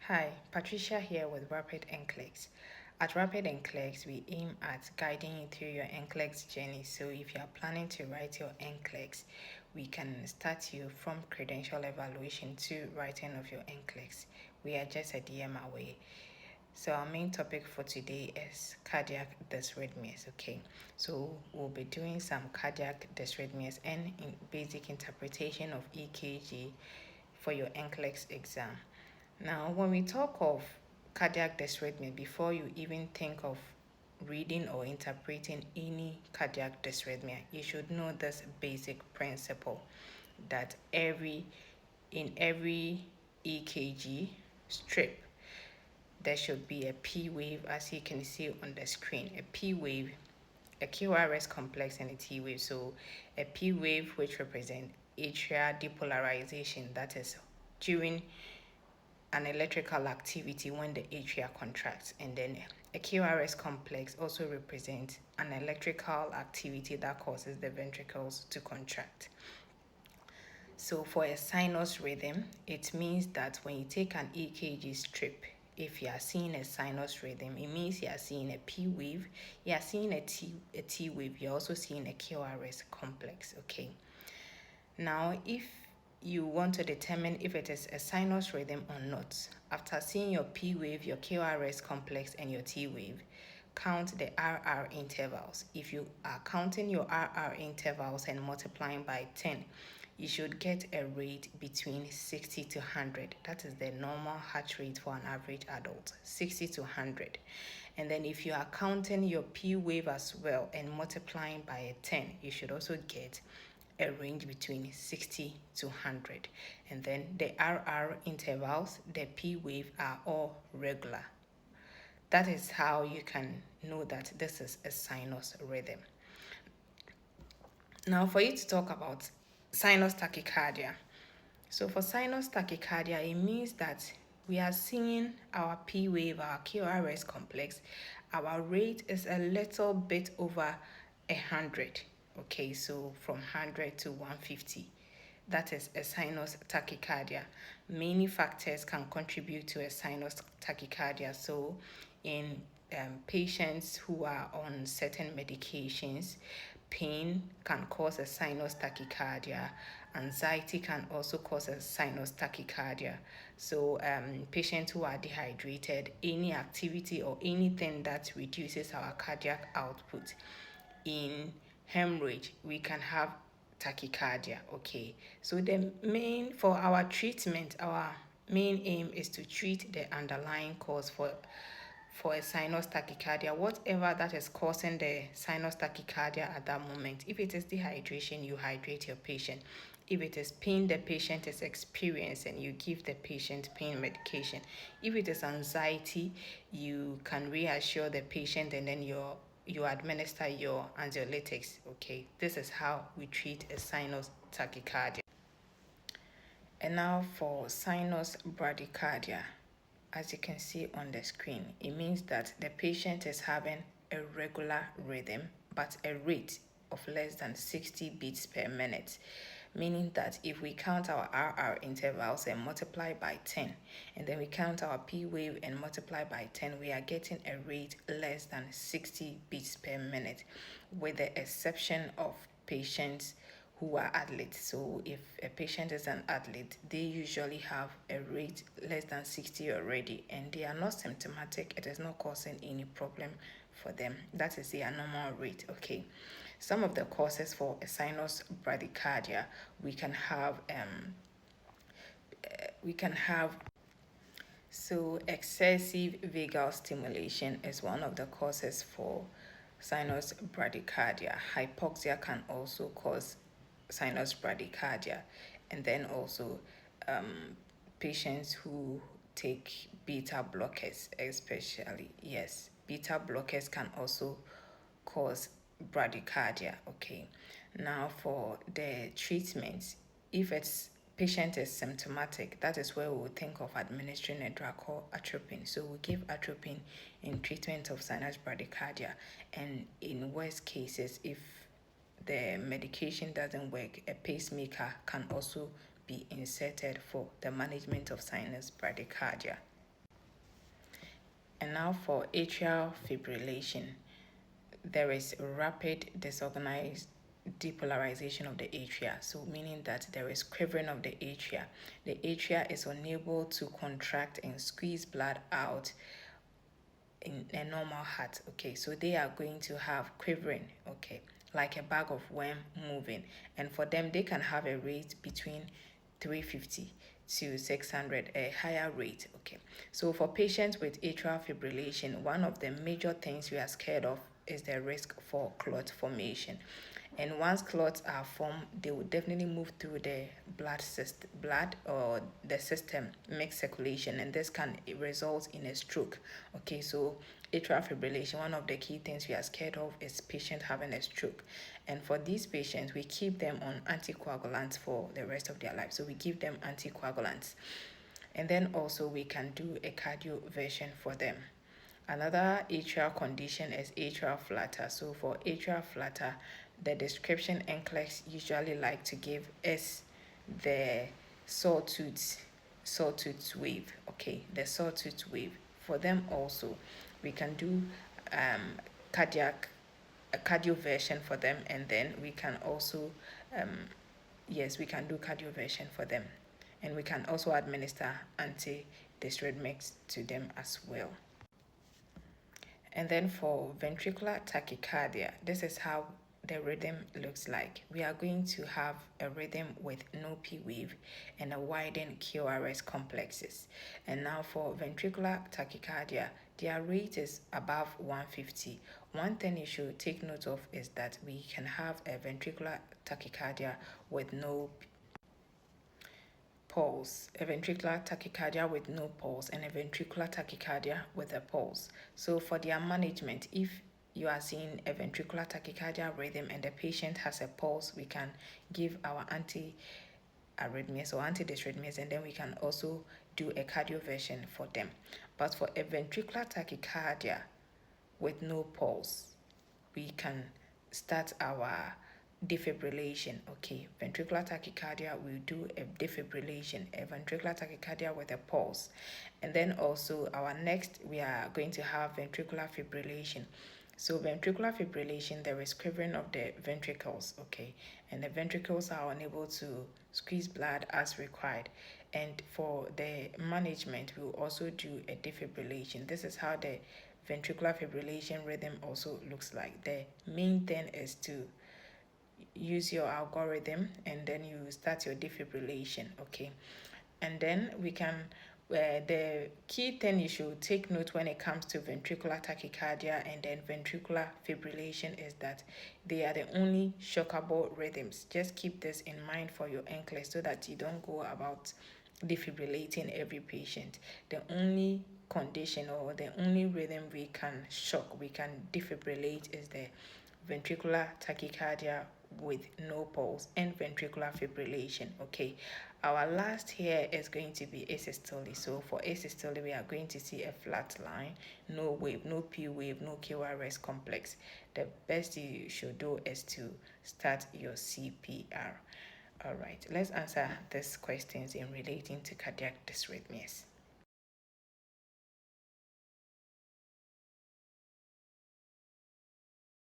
Hi, Patricia here with Rapid NCLEX. At Rapid NCLEX, we aim at guiding you through your NCLEX journey. So if you are planning to write your NCLEX, we can start you from credential evaluation to writing of your NCLEX. We are just a DM away. So our main topic for today is cardiac dysrythmias. Okay, so we'll be doing some cardiac dysrythmias and basic interpretation of EKG for your NCLEX exam. Now, when we talk of cardiac dysrhythmia, before you even think of reading or interpreting any cardiac dysrhythmia, you should know this basic principle that in every EKG strip, there should be a P wave, as you can see on the screen. A P wave, a QRS complex, and a T wave. So a P wave, which represents atrial depolarization, that is during an electrical activity when the atria contracts, and then a QRS complex also represents an electrical activity that causes the ventricles to contract. So for a sinus rhythm, it means that when you take an EKG strip, if you are seeing a sinus rhythm, it means you are seeing a P wave, you are seeing a T wave, you're also seeing a QRS complex, okay? Now, if you want to determine if it is a sinus rhythm or not, after seeing your P wave, your QRS complex, and your T wave, count the RR intervals. If you are counting your RR intervals and multiplying by 10, you should get a rate between 60 to 100. That is the normal heart rate for an average adult, 60 to 100. And then if you are counting your P wave as well and multiplying by 10, you should also get a range between 60 to 100. And then the RR intervals, the P wave, are all regular. That is how you can know that this is a sinus rhythm. Now, for you to talk about sinus tachycardia. So for sinus tachycardia, it means that we are seeing our P wave, our QRS complex, our rate is a little bit over 100. Okay, so from 100 to 150. That is a sinus tachycardia. Many factors can contribute to a sinus tachycardia. So in patients who are on certain medications, pain can cause a sinus tachycardia. Anxiety can also cause a sinus tachycardia. So patients who are dehydrated, any activity or anything that reduces our cardiac output, in hemorrhage, we can have tachycardia. Okay, so for our treatment, our main aim is to treat the underlying cause for a sinus tachycardia, whatever that is causing the sinus tachycardia at that moment. If it is dehydration, you hydrate your patient. If it is pain the patient is experiencing, you give the patient pain medication. If it is anxiety, you can reassure the patient, and then you administer your anxiolytics. Okay, this is how we treat a sinus tachycardia. And now for sinus bradycardia. As you can see on the screen, it means that the patient is having a regular rhythm but a rate of less than 60 beats per minute, meaning that if we count our RR intervals and multiply by 10, and then we count our P wave and multiply by 10, we are getting a rate less than 60 beats per minute, with the exception of patients who are athletes. So if a patient is an athlete, they usually have a rate less than 60 already, and they are not symptomatic. It is not causing any problem for them. That is their normal rate. Okay, some of the causes for a sinus bradycardia, we can have so excessive vagal stimulation is one of the causes for sinus bradycardia. Hypoxia can also cause sinus bradycardia. And then also patients who take beta blockers, especially, yes, beta blockers can also cause bradycardia. Okay, now for the treatment, if it's patient is symptomatic, that is where we will think of administering a drug called atropine. So we give atropine in treatment of sinus bradycardia, and in worst cases, if the medication doesn't work, a pacemaker can also be inserted for the management of sinus bradycardia. And now for atrial fibrillation, there is rapid disorganized depolarization of the atria, so meaning that there is quivering of the atria. The atria is unable to contract and squeeze blood out in a normal heart. Okay, so they are going to have quivering, okay, like a bag of worm moving. And for them, they can have a rate between 350 to 600, a higher rate. Okay, so for patients with atrial fibrillation, one of the major things we are scared of is the risk for clot formation. And once clots are formed, they will definitely move through the blood or the system, make circulation, and this can result in a stroke. Okay, so atrial fibrillation, one of the key things we are scared of is patient having a stroke. And for these patients, we keep them on anticoagulants for the rest of their life. So we give them anticoagulants. And then also we can do a cardioversion for them. Another atrial condition is atrial flutter. So for atrial flutter, the description NCLEX usually like to give is the sawtooth wave. Okay, the sawtooth wave. For them also, we can do cardiac a cardioversion for them, and then we can also yes, we can do cardioversion for them, and we can also administer anti-dysrythmics to them as well. And then for ventricular tachycardia, this is how the rhythm looks like. We are going to have a rhythm with no P wave and a widened QRS complexes. And now for ventricular tachycardia, their rate is above 150. One thing you should take note of is that we can have a ventricular tachycardia with no pulse, a ventricular tachycardia with no pulse, and a ventricular tachycardia with a pulse. So for their management, if you are seeing a ventricular tachycardia rhythm and the patient has a pulse, we can give our anti-arrhythmias or anti-dysrhythmias, and then we can also do a cardioversion for them. But for a ventricular tachycardia with no pulse, we can start our defibrillation. Okay, ventricular tachycardia, we'll do a defibrillation, a ventricular tachycardia with a pulse. And then also our next, we are going to have ventricular fibrillation. So ventricular fibrillation, there is quivering of the ventricles, okay, and the ventricles are unable to squeeze blood as required. And for the management, we will also do a defibrillation. This is how the ventricular fibrillation rhythm also looks like. The main thing is to use your algorithm, and then you start your defibrillation. Okay, and then we can the key thing you should take note when it comes to ventricular tachycardia and then ventricular fibrillation is that they are the only shockable rhythms. Just keep this in mind for your NCLEX so that you don't go about defibrillating every patient. The only condition or the only rhythm we can shock, we can defibrillate is the ventricular tachycardia with no pulse and ventricular fibrillation. Okay, our last here is going to be asystole. So for asystole, we are going to see a flat line, no wave, no P wave, no QRS complex. The best you should do is to start your CPR. All right, let's answer these questions in relating to cardiac dysrhythmias.